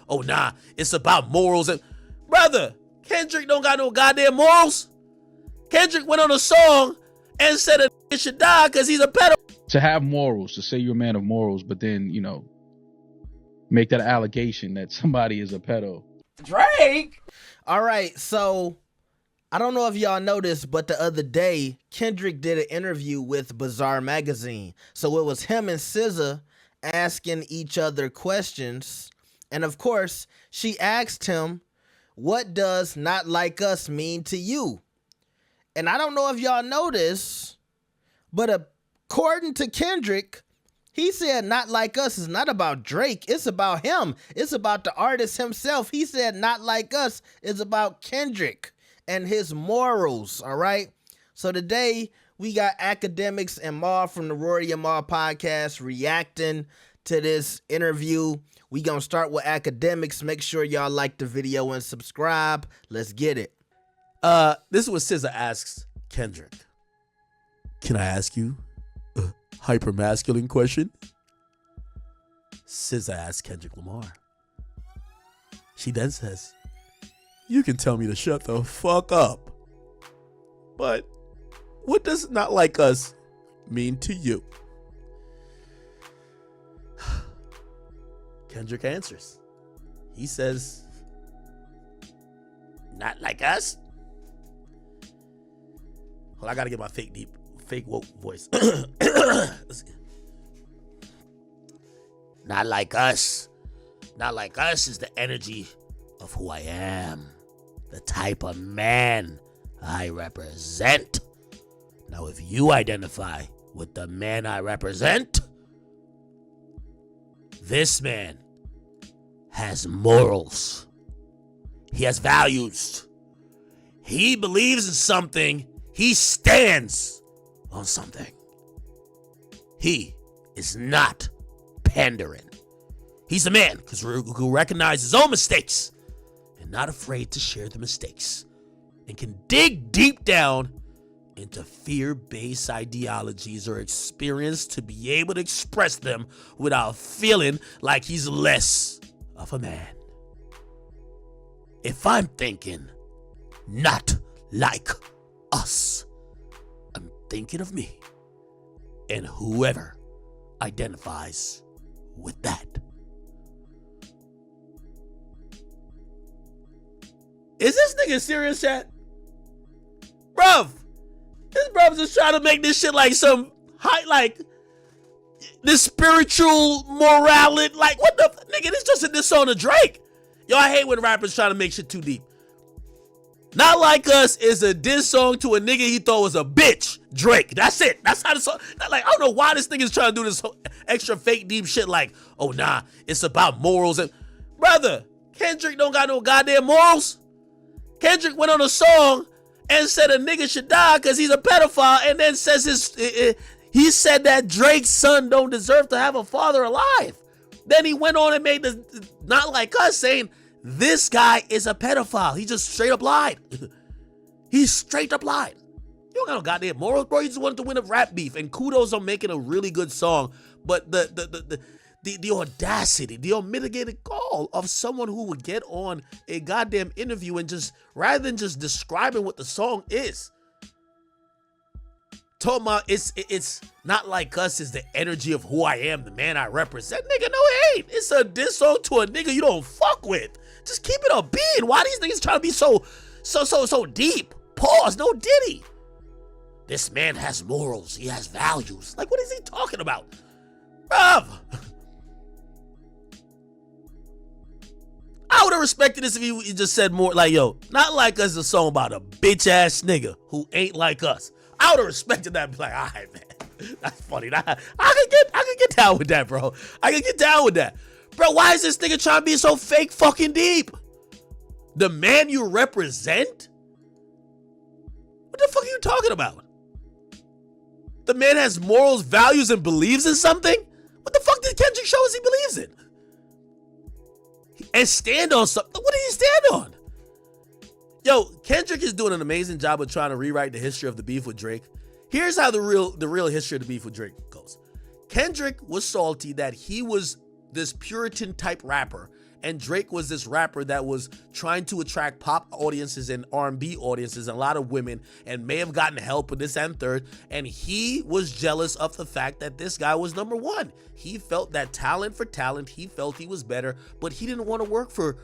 oh nah, it's about morals. And brother, Kendrick don't got no goddamn morals. Kendrick went on a song and said a nigga should die because he's a pedo. To have morals, to say you're a man of morals, but then, you know, make that allegation that somebody is a pedo. Drake! All right, so I don't know if y'all noticed, but the other day, Kendrick did an interview with Bazaar Magazine. So it was him and SZA asking each other questions. And of course, she asked him, what does not like us mean to you? And I don't know if y'all noticed, but according to Kendrick, he said not like us is not about Drake. It's about him. It's about the artist himself. He said not like us is about Kendrick and his morals, all right? So today we got Akademiks and Mar from the Rory and Mar podcast reacting to this interview. We gonna start with Akademiks. Make sure y'all like the video and subscribe. Let's get it. This is what SZA asks Kendrick. Can I ask you a hyper-masculine question? SZA asks Kendrick Lamar. She then says, you can tell me to shut the fuck up. But what does not like us mean to you? Kendrick answers. He says, not like us? Well, I gotta get my fake woke voice. Not like us. Not like us is the energy of who I am. The type of man I represent. Now, if you identify with the man I represent, this man has morals. He has values. He believes in something. He stands on something. He is not pandering. He's a man who recognizes his own mistakes and not afraid to share the mistakes and can dig deep down into fear-based ideologies or experience to be able to express them without feeling like he's less of a man. If I'm thinking not like us, I'm thinking of me and whoever identifies with that. Is this nigga serious, chat? Bruv, this bruv just trying to make this shit like some high, like this spiritual morality. Like, what the nigga? This just a diss on to Drake. Yo, I hate when rappers try to make shit too deep. Not Like Us is a diss song to a nigga he thought was a bitch. Drake. That's it. That's how the song. Like, I don't know why this nigga's trying to do this extra fake deep shit. Like, oh nah, it's about morals. And brother, Kendrick don't got no goddamn morals. Kendrick went on a song and said a nigga should die because he's a pedophile, and then says he said that Drake's son don't deserve to have a father alive. Then he went on and made the Not Like Us saying this guy is a pedophile. He just straight up lied. He straight up lied. You don't got no goddamn morals, bro. You just wanted to win a rap beef, and kudos on making a really good song. But the audacity, the unmitigated gall of someone who would get on a goddamn interview and just, rather than just describing what the song is, talking about it's not like us is the energy of who I am, the man I represent. Nigga, no it ain't. It's a diss song to a nigga you don't fuck with. Just keep it a beat. Why these niggas trying to be so deep? Pause, no diddy. This man has morals. He has values. Like, what is he talking about? Bruv. I would have respected this if he just said more like, yo, Not Like Us is a song about a bitch ass nigga who ain't like us. I would have respected that and be like, all right, man, that's funny. I can get down with that, bro. I can get down with that. Bro, why is this nigga trying to be so fake fucking deep? The man you represent? What the fuck are you talking about? The man has morals, values, and believes in something? What the fuck did Kendrick show us he believes in? And stand on something. What did he stand on? Yo, Kendrick is doing an amazing job of trying to rewrite the history of the beef with Drake. Here's how the real history of the beef with Drake goes. Kendrick was salty that he was this Puritan type rapper And Drake was this rapper that was trying to attract pop audiences and R&B audiences and a lot of women, and may have gotten help with this and third. And he was jealous of the fact that this guy was number one. He felt that talent for talent, he felt he was better, but he didn't want to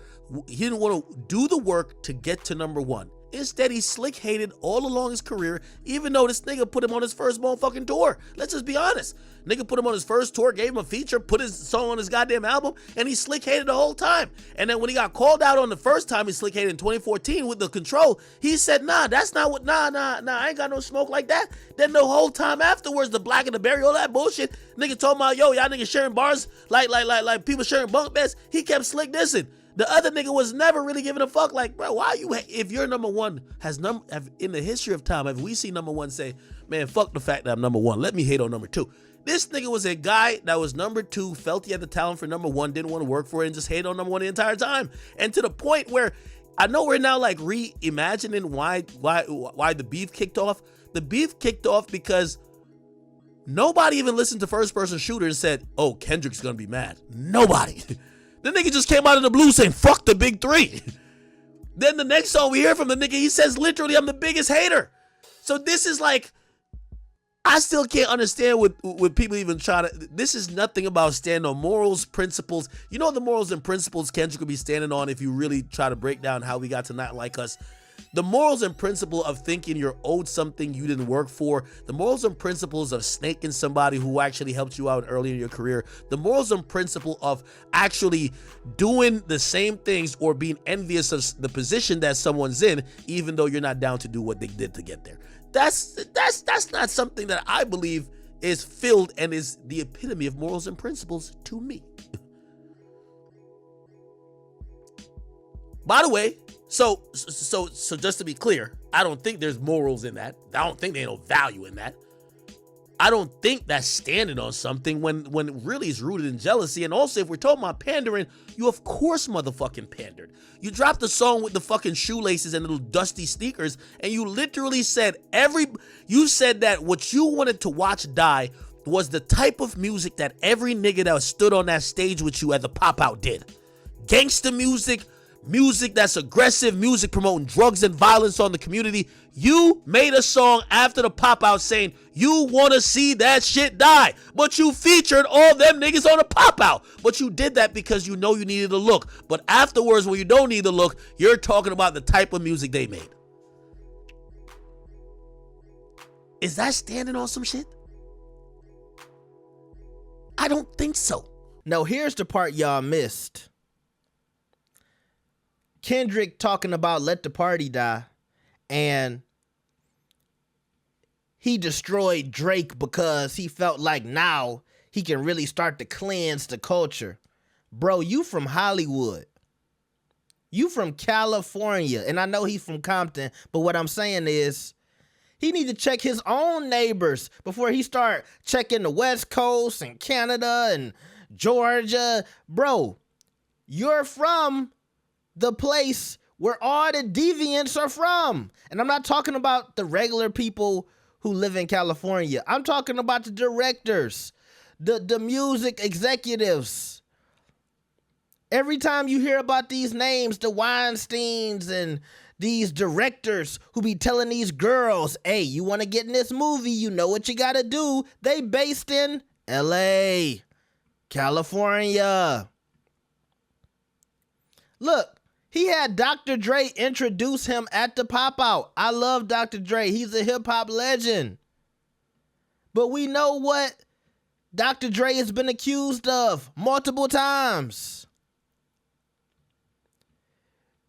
do the work to get to number one. Instead, he slick hated all along his career, even though this nigga put him on his first motherfucking tour. Let's just be honest. Nigga put him on his first tour, gave him a feature, put his song on his goddamn album, and he slick hated the whole time. And then when he got called out on the first time he slick hated in 2014 with the Control, he said, that's not what, I ain't got no smoke like that. Then the whole time afterwards, the Black and the Berry, all that bullshit, nigga talking about, yo, y'all niggas sharing bars like people sharing bunk beds. He kept slick dissing. The other nigga was never really giving a fuck. Like, bro, why you, if you're number one, in the history of time, have we seen number one say, man, fuck the fact that I'm number one, let me hate on number two. This nigga was a guy that was number two, felt he had the talent for number one, didn't want to work for it, and just hated on number one the entire time. And to the point where I know we're now like reimagining why the beef kicked off. The beef kicked off because nobody even listened to First Person Shooter and said, oh, Kendrick's gonna be mad. Nobody. The nigga just came out of the blue saying, fuck the big three. Then the next song we hear from the nigga, he says literally, I'm the biggest hater. So this is like, I still can't understand what people even try to, this is nothing about standing on morals, principles. You know the morals and principles Kendrick could be standing on if you really try to break down how we got to not like us. The morals and principle of thinking you're owed something you didn't work for, the morals and principles of snaking somebody who actually helped you out early in your career, the morals and principle of actually doing the same things or being envious of the position that someone's in, even though you're not down to do what they did to get there. That's not something that I believe is filled and is the epitome of morals and principles to me. By the way, so just to be clear, I don't think there's morals in that. I don't think there's no value in that. I don't think that's standing on something when really it's rooted in jealousy. And also, if we're talking about pandering, you of course motherfucking pandered. You dropped a song with the fucking shoelaces and little dusty sneakers, and you literally said you said that what you wanted to watch die was the type of music that every nigga that stood on that stage with you at the pop out did. Gangster music that's aggressive, music promoting drugs and violence on the community. You made a song after the pop out saying you want to see that shit die, but you featured all them niggas on the pop out. But you did that because you know you needed a look. But afterwards, when you don't need the look, you're talking about the type of music they made. Is that standing on some shit? I don't think so. No, here's the part y'all missed. Kendrick talking about let the party die, and he destroyed Drake because he felt like now he can really start to cleanse the culture. Bro, you from Hollywood. You from California, and I know he's from Compton, but what I'm saying is he need to check his own neighbors before he start checking the West Coast and Canada and Georgia. Bro, you're from the place where all the deviants are from. And I'm not talking about the regular people who live in California. I'm talking about the directors, the music executives. Every time you hear about these names, the Weinsteins and these directors who be telling these girls, hey, you want to get in this movie, you know what you got to do. They based in LA, California. Look, he had Dr. Dre introduce him at the pop out. I love Dr. Dre. He's a hip hop legend. But we know what Dr. Dre has been accused of multiple times.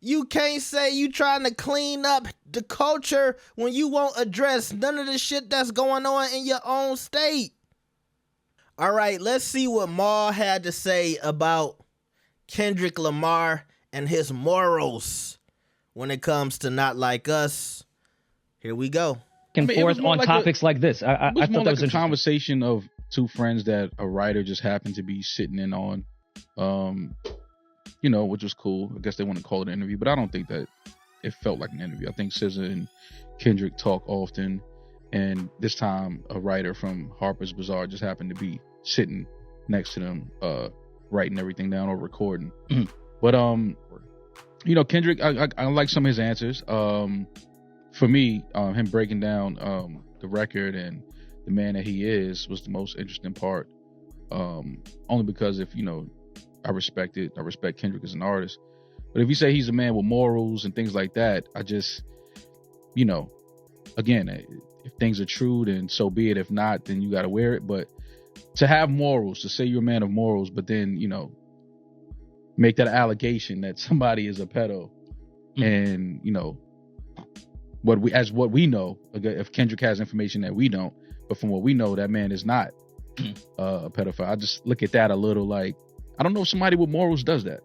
You can't say you trying to clean up the culture when you won't address none of the shit that's going on in your own state. All right, let's see what Maul had to say about Kendrick Lamar and his morals when it comes to Not Like Us. Here we go. And forth on like topics like this. I thought that was a conversation of two friends that a writer just happened to be sitting in on, which was cool. I guess they want to call it an interview, but I don't think that it felt like an interview. I think SZA and Kendrick talk often, and this time a writer from Harper's Bazaar just happened to be sitting next to them, writing everything down or recording But you know, Kendrick, I like some of his answers. For me, him breaking down the record and the man that he is was the most interesting part. Only because if, you know, I respect Kendrick as an artist. But if you say he's a man with morals and things like that, I just, you know, again, if things are true, then so be it. If not, then you got to wear it. But to have morals, to say you're a man of morals, but then, you know, make that allegation that somebody is a pedo, and, you know, what we know, if Kendrick has information that we don't, but from what we know, that man is not a pedophile. I just look at that a little like, I don't know if somebody with morals does that.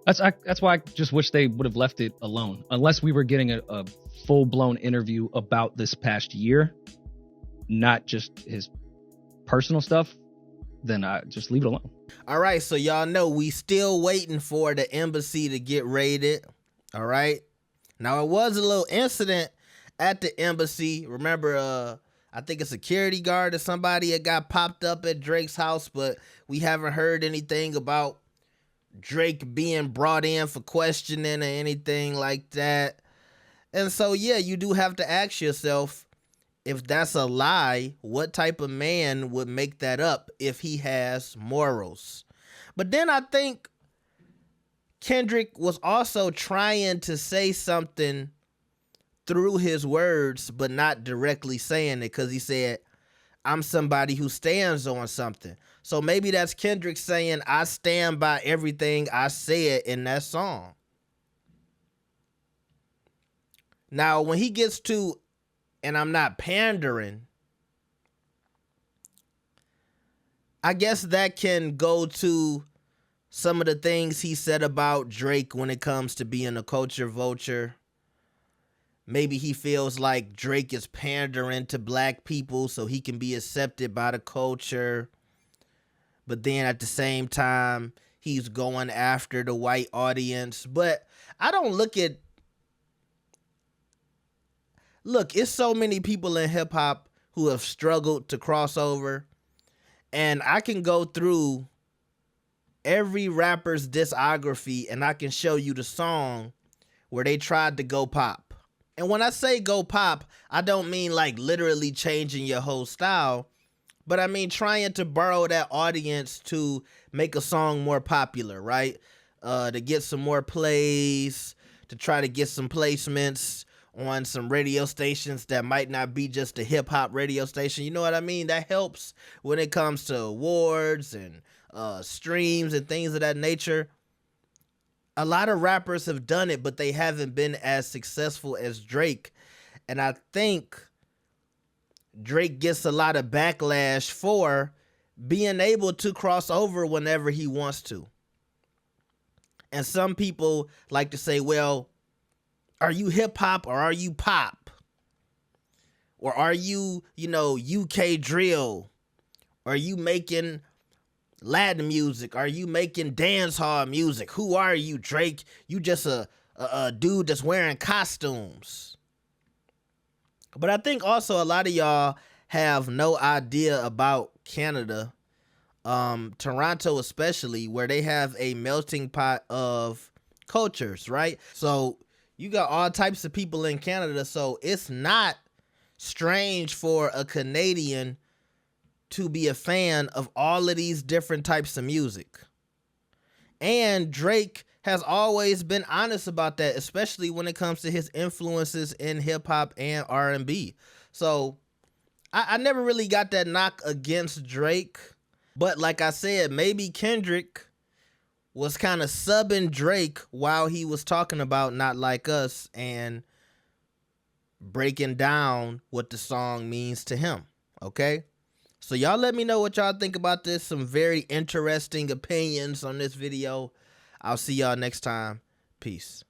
That's why I just wish they would have left it alone. Unless we were getting a full-blown interview about this past year, not just his personal stuff, then I just leave it alone. All right, so y'all know we still waiting for the embassy to get raided. All right. Now, it was a little incident at the embassy. Remember, I think a security guard or somebody had got popped up at Drake's house, but we haven't heard anything about Drake being brought in for questioning or anything like that. And so, yeah, you do have to ask yourself, if that's a lie, what type of man would make that up if he has morals? But then I think Kendrick was also trying to say something through his words, but not directly saying it, because he said, I'm somebody who stands on something. So maybe that's Kendrick saying, I stand by everything I said in that song. Now, when he gets to, and I'm not pandering, I guess that can go to some of the things he said about Drake when it comes to being a culture vulture. Maybe he feels like Drake is pandering to black people so he can be accepted by the culture. But then at the same time, he's going after the white audience. But I don't look, it's so many people in hip hop who have struggled to cross over. And I can go through every rapper's discography and I can show you the song where they tried to go pop. And when I say go pop, I don't mean like literally changing your whole style, but I mean trying to borrow that audience to make a song more popular, right? To get some more plays, to try to get some placements on some radio stations that might not be just a hip hop radio station. You know what I mean? That helps when it comes to awards and streams and things of that nature. A lot of rappers have done it, but they haven't been as successful as Drake. And I think Drake gets a lot of backlash for being able to cross over whenever he wants to. And some people like to say, well, are you hip hop or are you pop? Or are you, UK drill? Or are you making Latin music? Are you making dance hall music? Who are you, Drake? You just a dude that's wearing costumes. But I think also a lot of y'all have no idea about Canada, Toronto especially, where they have a melting pot of cultures, right? So you got all types of people in Canada, so it's not strange for a Canadian to be a fan of all of these different types of music. And Drake has always been honest about that, especially when it comes to his influences in hip hop and R&B. So I never really got that knock against Drake. But like I said, maybe Kendrick was kind of subbing Drake while he was talking about Not Like Us and breaking down what the song means to him. Okay? So y'all let me know what y'all think about this. Some very interesting opinions on this video. I'll see y'all next time. Peace.